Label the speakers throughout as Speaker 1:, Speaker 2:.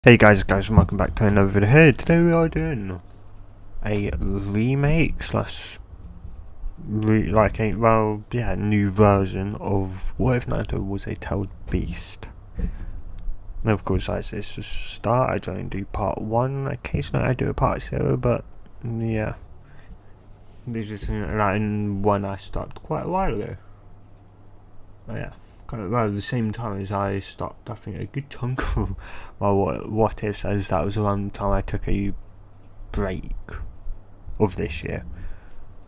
Speaker 1: Hey guys, and welcome back to another video. Here, today we are doing a remake slash new version of What If Naruto Was a Tailed Beast. Now, of course, as this is a start, I don't do part 1. Occasionally I do a part 0, but yeah, this is one I stopped quite a while ago. Oh yeah. Around the same time as I stopped, I think a good chunk of my what ifs, as that was around the time I took a break of this year.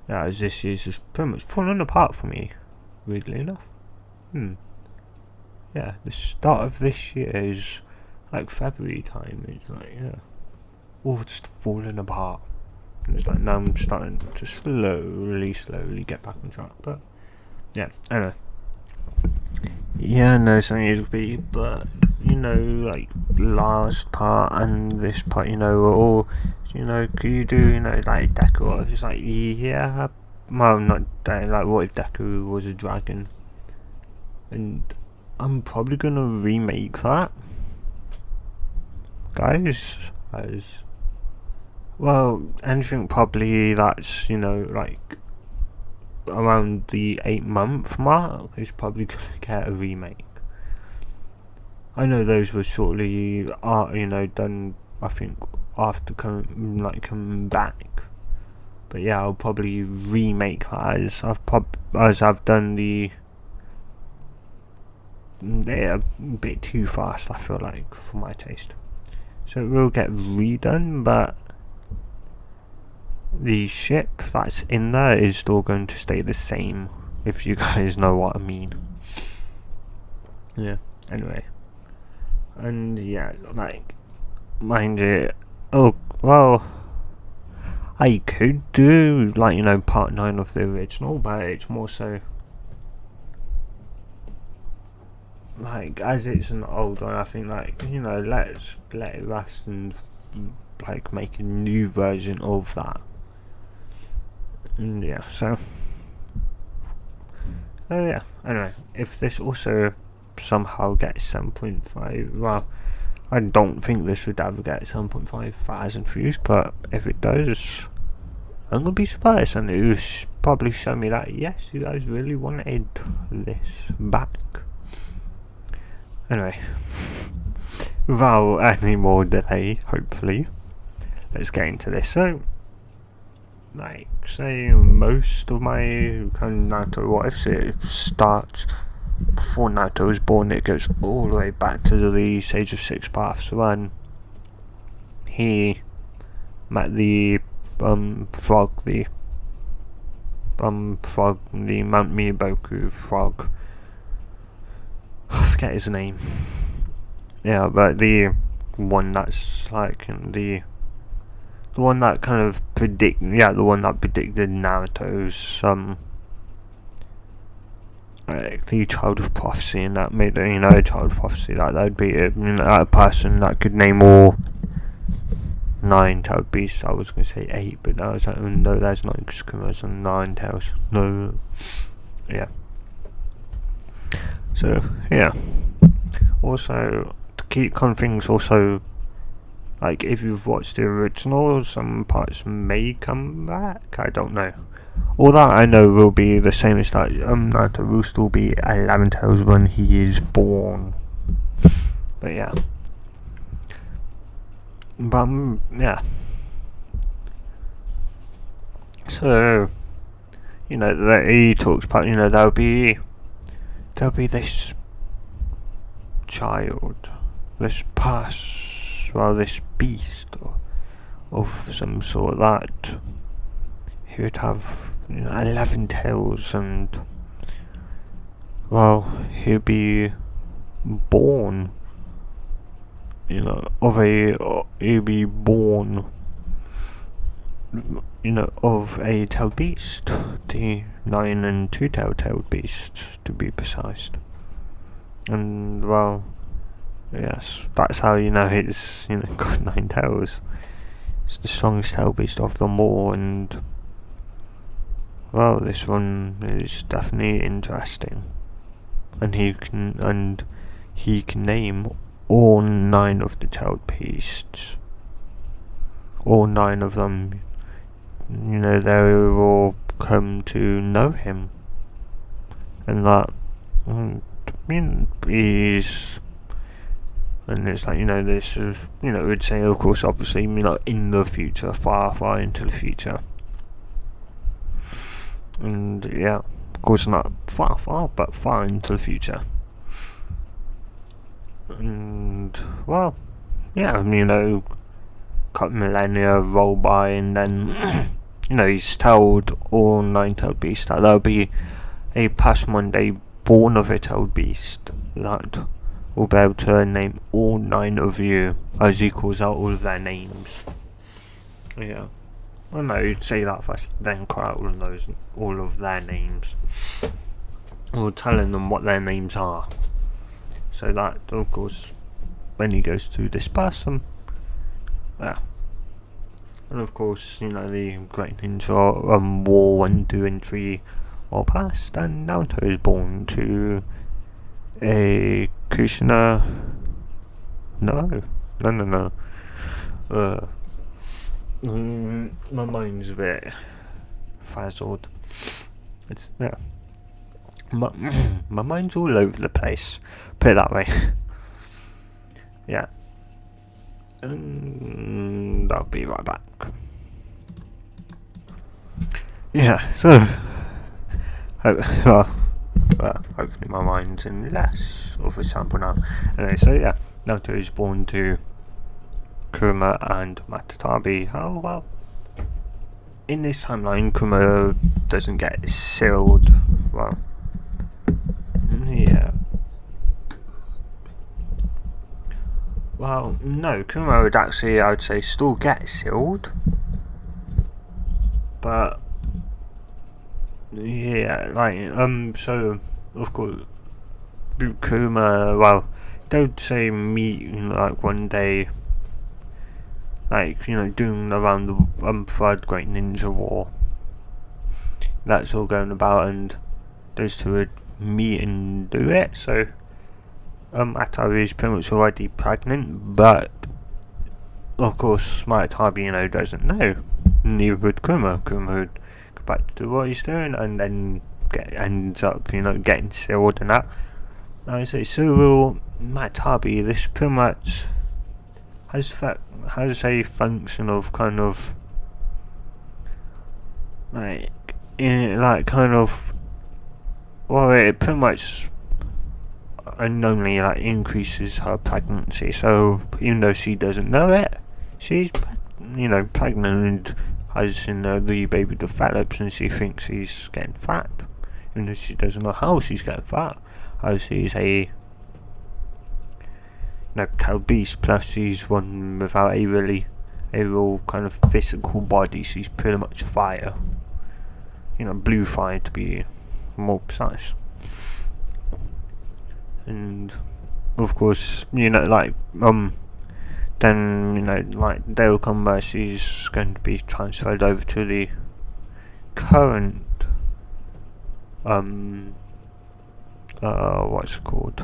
Speaker 1: Yeah, as this year's just pretty much fallen apart for me, weirdly enough. Yeah, the start of this year is like February time. It's like, yeah, all just falling apart. And it's like now I'm starting to slowly get back on track. But yeah, anyway. Yeah, no, something is be, but like last part and this part, all, could you do, like Deku? I was just like, yeah, well, not like what if Deku was a dragon? And I'm probably gonna remake that, guys, as well. Anything probably that's like around the 8-month mark is probably gonna get a remake. I know those were shortly, done. I think after coming back. But yeah, I'll probably remake that as I've done they're a bit too fast. I feel like for my taste, so it will get redone, but the ship that's in there is still going to stay the same. If you guys know what I mean. Yeah. Anyway. And yeah, like, mind it. Oh, well, I could do, like, part 9 of the original, but it's more so, like, as it's an old one, I think, like, let's let it rest and, like, make a new version of that. And yeah, so, yeah, anyway, if this also somehow gets 7.5, well, I don't think this would ever get 7.5 thousand views, but if it does, I'm gonna be surprised, and it will probably show me that yes, you guys really wanted this back. Anyway, without any more delay, hopefully, let's get into this. So, like, say most of my kind of Naruto what ifs, it starts before Naruto was born. It goes all the way back to the Sage of Six Paths when he met the frog, the Mount Miyaboku frog. I forget his name. Yeah, but the one that's like the one that kind of the one that predicted Naruto's the child of prophecy, and that made a child of prophecy that would be a person that could name all 9 tailed beasts. I was going to say 8, but I was like, oh, no, there's not Skumas and 9 tails. No. Yeah. So, yeah. Also, to keep things also, like, if you've watched the original, some parts may come back. I don't know. All that I know will be the same as that. Naruto will still be 11 tails when he is born. But yeah. But yeah. So, that he talks about, there'll be this child, this this beast of some sort that he would have 11 tails, and well, he'll be born he'll be born of a tailed beast, the 9 and 2 tailed beast to be precise. And well, yes, that's how it's got 9 tails. It's the strongest tailed beast of them all, and well, this one is definitely interesting. And he can name all 9 of the tailed beasts, all 9 of them, they will come to know him, and that is, and it's like, this is, it would say, of course, obviously, in the future, far, far into the future, and yeah, of course, not far, far, but far into the future, and well, yeah, couple millennia roll by, and then he's told all 9 tailed beasts that there'll be a past Monday born of a tailed beast that will be able to name all 9 of you, as he calls out all of their names. Yeah, I know you'd say that first, then call out all of their names, or telling them what their names are, so that, of course, when he goes to disperse them, yeah. And of course, the Great Ninja War 1, 2 and 3 are past, and Naruto is born to a Kushina. No. My mind's a bit frazzled. It's, yeah. My mind's all over the place. Put it that way. Yeah. And I'll be right back. Yeah, so hopefully my mind's in less of a sample now. Anyway, so yeah, Naruto is born to Kurama and Matatabi. Oh well, in this timeline, Kurama doesn't get sealed. Well, yeah. Well, no, Kurama would actually, I would say, still get sealed, but yeah, so of course, Kurama, well, don't say meet one day, doing around the third Great Ninja War. That's all going about, and those two would meet and do it. So Atabi is pretty much already pregnant, but of course Atabi, doesn't know. Neither would Kurama. Kurama would go back to what he's doing, and then ends up getting sealed and that. I say, so will Matabi. This pretty much has a function of kind of it pretty much unknowingly increases her pregnancy. So even though she doesn't know it, she's pregnant, and as the baby develops, and she thinks she's getting fat, even though she doesn't know how she's getting fat, as she's a tailed beast, plus she's one without a real kind of physical body. She's pretty much fire, blue fire to be more precise. And of course, then they'll come where she's going to be transferred over to the current what's it called?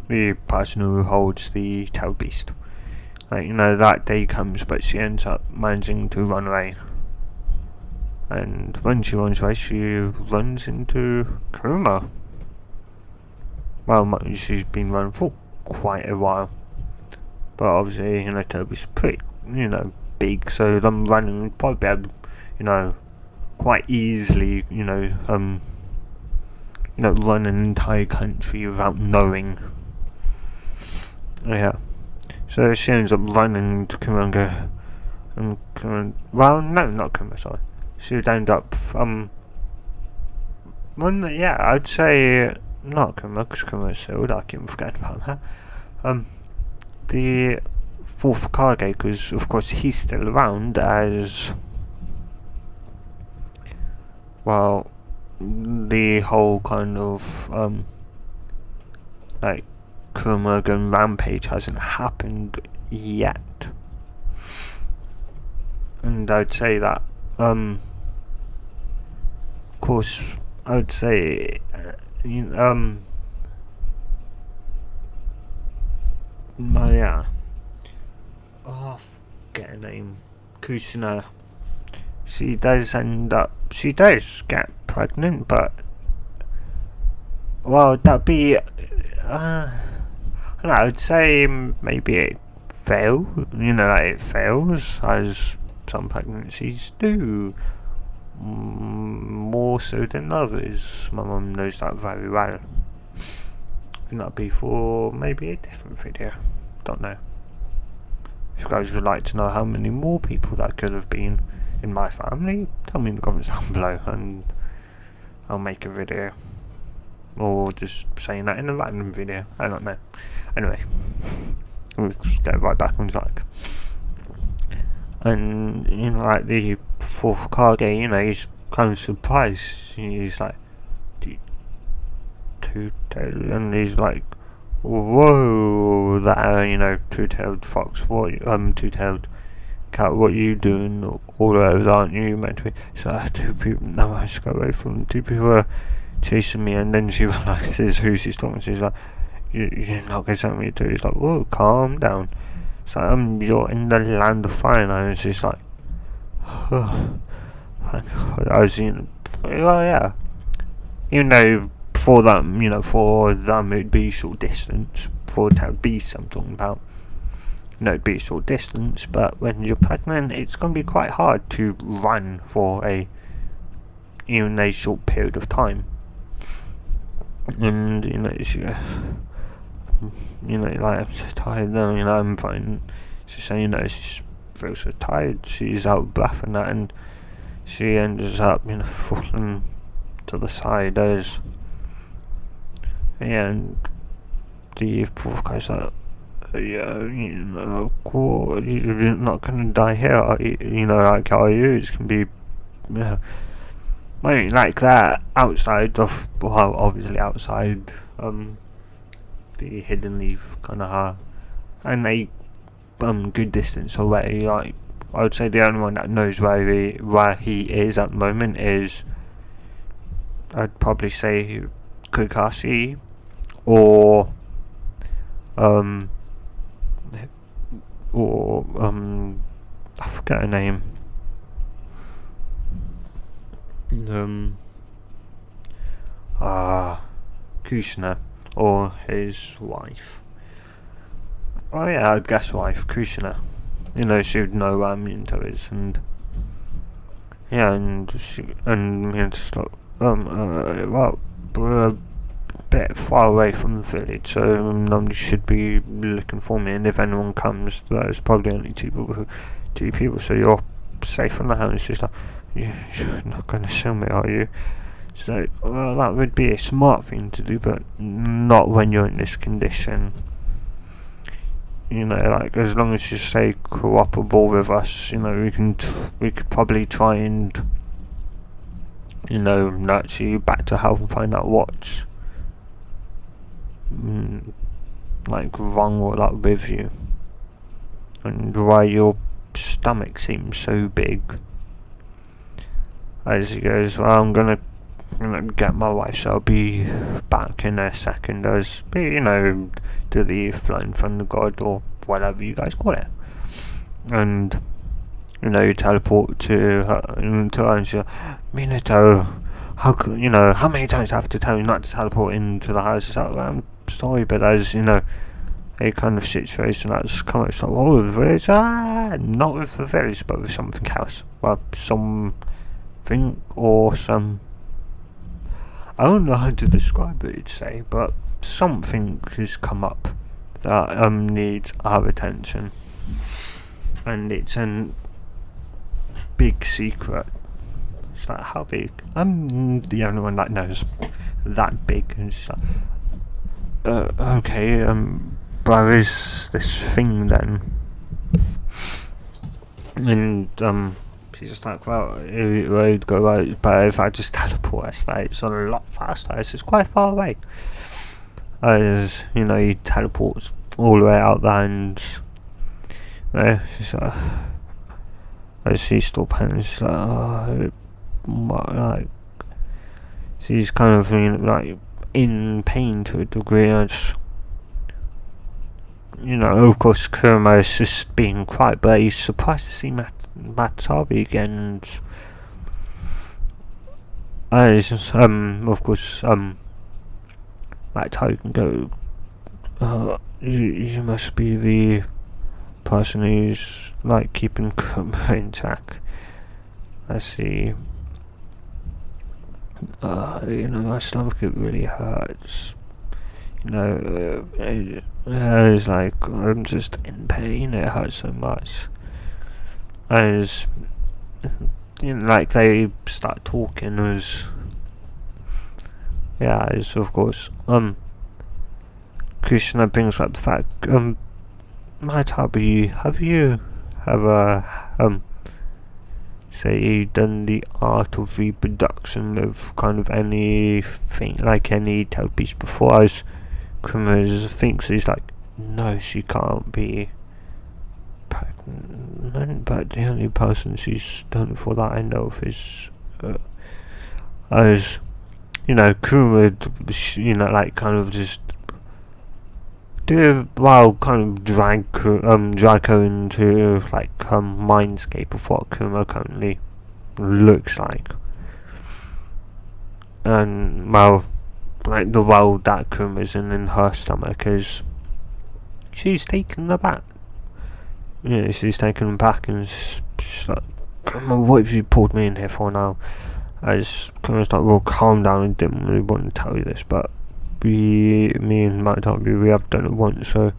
Speaker 1: The person who holds the tailed beast. That day comes, but she ends up managing to run away. And when she runs away, she runs into Kurama. Well, she's been running for quite a while. But obviously, tailed beast's pretty, big, so them running would probably be able, quite easily, run an entire country without knowing. Yeah. So she ends up running to Kurama and well, no, not Kurama, sorry. She would end up, I'd say, not Kurama, because Kurama's sealed, I keep forgetting about that. The fourth Kage, because of course he's still around as, well, the whole kind of, Kurama gun rampage hasn't happened yet. And I'd say that, of course, I would say, Maya, oh, forget her name, Kusina, she does get pregnant, but, well, that'd be, I don't know, I'd say maybe it it fails, as some pregnancies do, more so than others. My mum knows that very well. And that'd be for maybe a different video, don't know. If you guys would like to know how many more people that could have been in my family, tell me in the comments down below and I'll make a video. Or just saying that in a random video, I don't know. Anyway, let's just get right back on track. And, like the fourth card game, he's kind of surprised. He's like, two-tailed, and he's like, whoa, that, two-tailed fox, two-tailed cat, what are you doing? All those aren't you meant to be? So, two people, no, I just go away from them. Two people are chasing me, and then she realizes who she's talking to. She's like, you're not going to tell me to. He's like, whoa, calm down. It's like, you're in the land of fire now. And she's like, oh, thank God. I was well, yeah. Even though for them it'd be short distance. For it to be something about, it'd be short distance. But when you're pregnant, it's going to be quite hard to run for even a short period of time. And like, I'm so tired now, I'm fine. She's saying, she feels so tired, she's out of breath and that, and she ends up, falling to the side as, and the fourth guy's like, yeah, of course, you're not gonna die here, are you? It's gonna be, like that, outside of, well, obviously outside, the hidden leaf kind of her, and a good distance away. Like, I would say the only one that knows where he is at the moment is, I'd probably say, Kakashi, or I forget her name. Kushina, or his wife. Oh yeah, I'd guess wife, Kushina. She would know where Minto is, and yeah, and just like, well, we're a bit far away from the village, so nobody should be looking for me, and if anyone comes, there's probably only two people, so you're safe from the house. She's like, you're not going to sell me, are you? So, well, that would be a smart thing to do, but not when you're in this condition. Like, as long as you stay cooperable with us, we could probably try and, nurture you back to health and find out what's, like, wrong with you. And why your stomach seems so big. As he goes, well, I'm gonna get my wife, so I'll be back in a second, as do the flying thunder god, or whatever you guys call it. And you teleport to her, and she's like, Minato, how many times do I have to tell you not to teleport into the house? It's like, well, I'm sorry, but there's a kind of situation that's come up. It's like, oh, with the village, not with the village, but with something else. Well, something or some, I don't know how to describe it, say, but something has come up that needs our attention, and it's a big secret. It's like, how big? I'm the only one that knows that big. And she's like, okay, where is this thing then? And she's just like, well, it would go out, but if I just teleport, it's a lot faster. It's just quite far away. As he teleports all the way out there, and she's like, as she's still panicking, she's like, oh, like, she's kind of like in pain to a degree. I just of course, Kuruma is just being quiet, but he's surprised to see Matabi again. Of course, Matabi can go. You must be the person who's like keeping Kuruma in check. I see. My stomach, it really hurts. It's like I'm just in pain. It hurts so much. As like they start talking, as of course Krishna brings up the fact, Matabi, have you ever say done the art of reproduction of kind of anything, like any tailed beast before? As Kuruma thinks, he's like, no, she can't be pregnant, but the only person she's done it for that I know of is as Kuruma, like kind of just kind of drag her into like her mindscape of what Kuruma currently looks like, and like the world that Kuruma's in her stomach, is she's taken aback. She's taken aback, and she's like, Kuruma, what have you pulled me in here for now? As Kuruma's like, well, calm down, I didn't really want to tell you this, but me and Matabi, we have done it once, so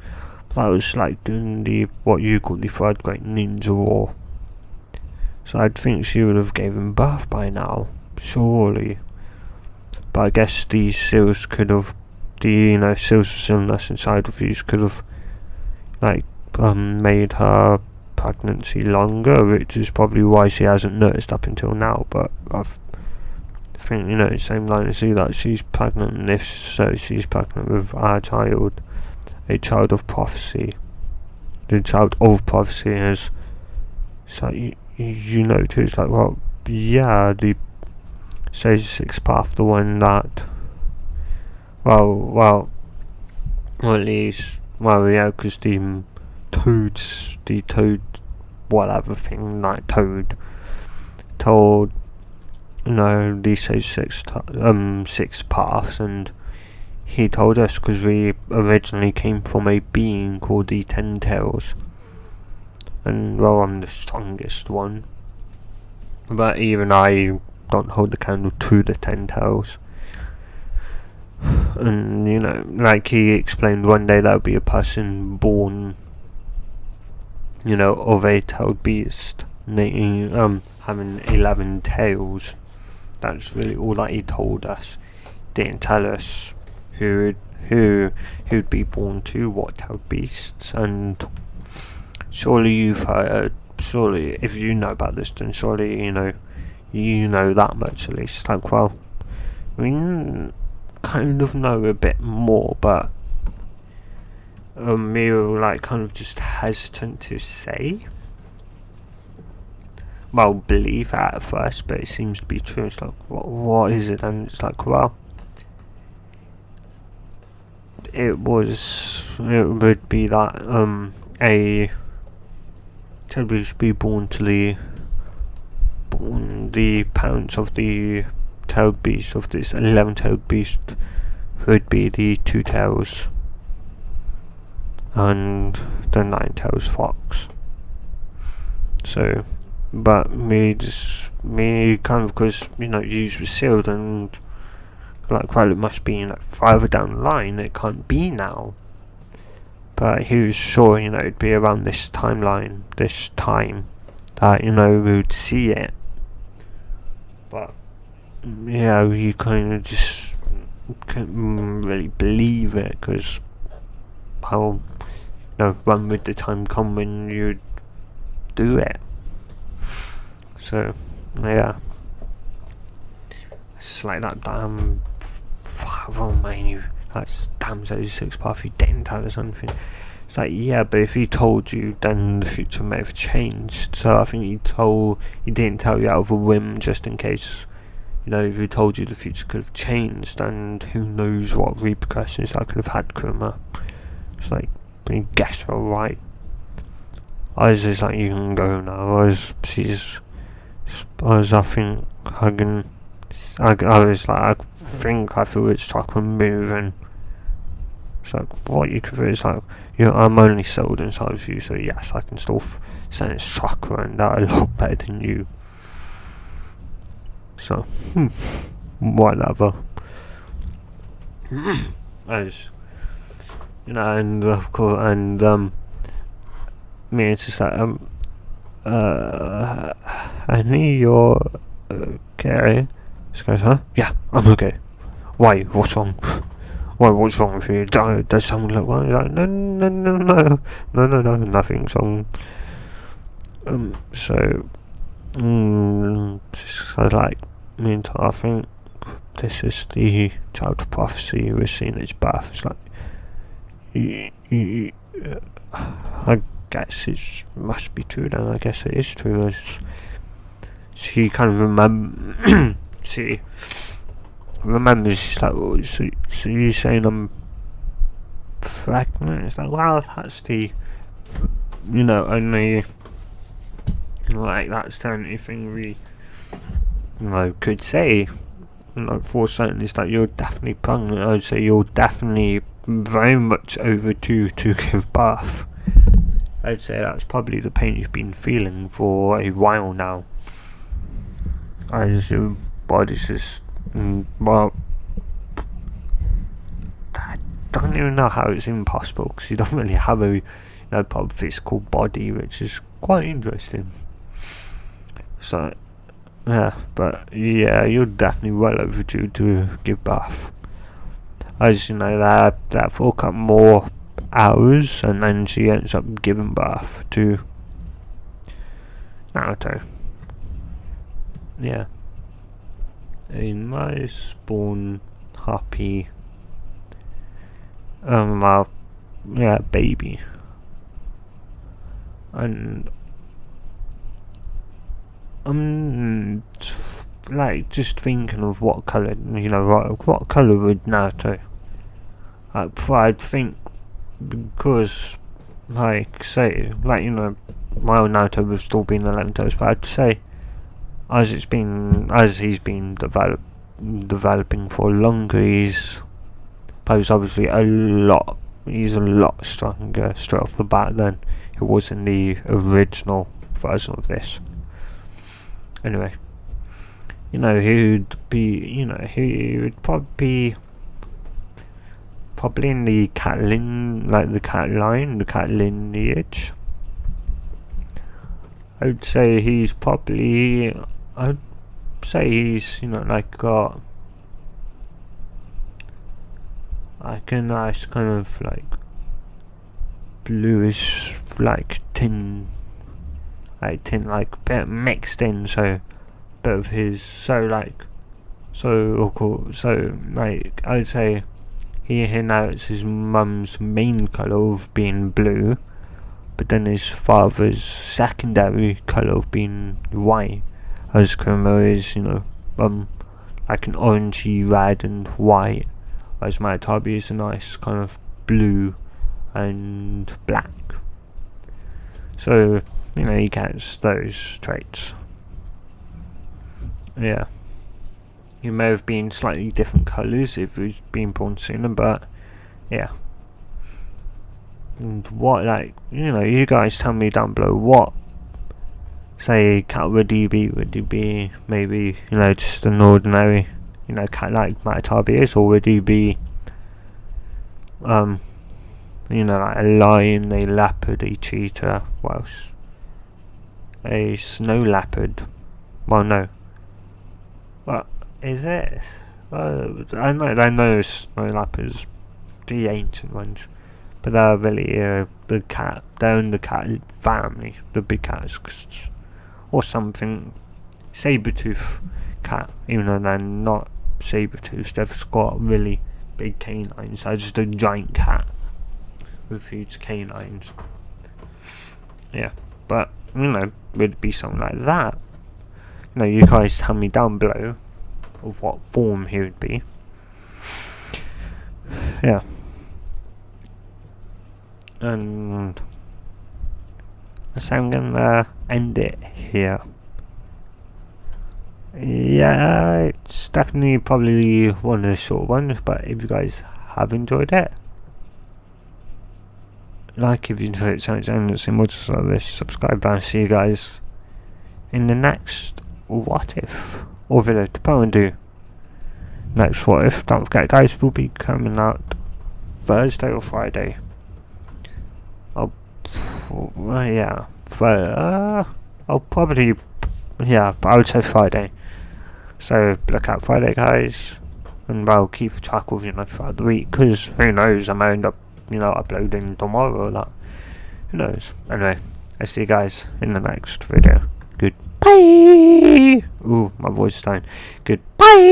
Speaker 1: that was like doing what you call the third great ninja war. So I'd think she would have given birth by now, surely. But I guess the seals could have, seals of stillness inside of these could have, like, made her pregnancy longer, which is probably why she hasn't noticed up until now. But I think, same line as you, that she's pregnant, and if so, she's pregnant with our child, a child of prophecy. The child of prophecy is, so you know too, it's like, well, yeah, the Sage 6 path, the one that, well, at least, because the toad, whatever thing, like Toad, told, the Sage 6 paths, and he told us because we originally came from a being called the Ten Tails, and well, I'm the strongest one, but even I don't hold the candle to the Ten Tails. And like he explained, one day there would be a person born, of a tailed beast, having 11 tails. That's really all that he told us. Didn't tell us who'd be born to what tailed beasts. And surely if you know about this, then surely you know that much at least. Like, well, we kind of know a bit more, but we were like kind of just hesitant to say. Well, believe that at first, but it seems to be true. It's like, what is it? And it's like, well, it would be that a tailed beast be born to the parents of the tailed beast, of this 11-tailed beast, would be the 2 tails and the 9-tails fox. So, but me kind of, because use was sealed, and like, well, it must be further down the line, it can't be now. But he was sure it'd be around this timeline, this time, that we would see it. But yeah, you kind of just couldn't really believe it, because how when would the time come when you'd do it? So yeah, it's like that damn that's damn Sage 6 path, you didn't tell us anything. It's like, yeah, but if he told you, then the future may have changed. So I think he didn't tell you out of a whim, just in case. If he told you, the future could have changed, and who knows what repercussions that could have had, Kuruma. It's like, guess her right. I was just like, you can go now. I think I can. I was like, I feel it's chakra moving. It's like, what you can feel? It's like, I'm only sold inside of you, so yes, I can still sense chakra and that a lot better than you. So, whatever. As and of course, me, it's just like, honey, you're okay. She goes, huh? Yeah, I'm okay. Why? What's wrong? Why? What's wrong with you? Does someone look wrong? Like, no, nothing's wrong. So, just like, I think this is the child of prophecy we're seeing its birth. It's like, I guess it must be true then. I guess it is true. She kind of she remembers, she's like, so you're saying I'm pregnant? It's like, well, that's the, only, like, that's the only thing we, could say. For certain, is that you're definitely pregnant. I'd say you're definitely very much overdue to give birth. I'd say that's probably the pain you've been feeling for a while now. As your body's just, well, I don't even know how it's even possible, because you don't really have a, proper physical body, which is quite interesting. So, yeah, but yeah, you're definitely well overdue to give birth. As you know, that for a couple more hours, and then she ends up giving birth to Naruto. Yeah, a nice born, happy, baby. And I'm like just thinking of what colour, what colour would Naruto? I'd think, because, say, my old Naruto would still be in 11 toes, but I'd say, as he's been developing for longer, he's obviously he's a lot stronger straight off the bat than it was in the original version of this. Anyway, he would probably in the cat lineage. I'd say he's got like a nice kind of like bluish, like tin, bit mixed in, so bit of his, I would say he notes his mum's main colour of being blue, but then his father's secondary colour of being white, as Kurama is, like an orangey red and white, whereas Mayatabi is a nice kind of blue and black. So, he gets those traits. Yeah. He may have been slightly different colours if he's been born sooner, but yeah. And what, you guys tell me down below, what, say, cat would he be? Would he be maybe, just an ordinary, cat like Mayatabi is, or would he be, like a lion, a leopard, a cheetah, what else? A snow leopard. Well, no. What is it? I know snow leopards, the ancient ones, but they're really they're in the cat family, the big cats, or something. Saber-tooth cat, even though they're not saber-toothed, they've got really big canines. They're just a giant cat with huge canines. Yeah, but would it be something like that? You guys tell me down below of what form he would be. Yeah. and so I'm gonna end it here. Yeah, it's definitely probably one of the short ones, but if you guys have enjoyed it, like if you enjoyed it, and subscribe, and see you guys in the next What If or video. To probably do next What If. Don't forget, guys, will be coming out Thursday or Friday. I'll probably, but I would say Friday. So look out Friday, guys, and I'll keep track of throughout the week, because who knows, I might end up uploading tomorrow or that. Who knows? Anyway, I'll see you guys in the next video. Goodbye. Ooh, my voice is dying. Goodbye.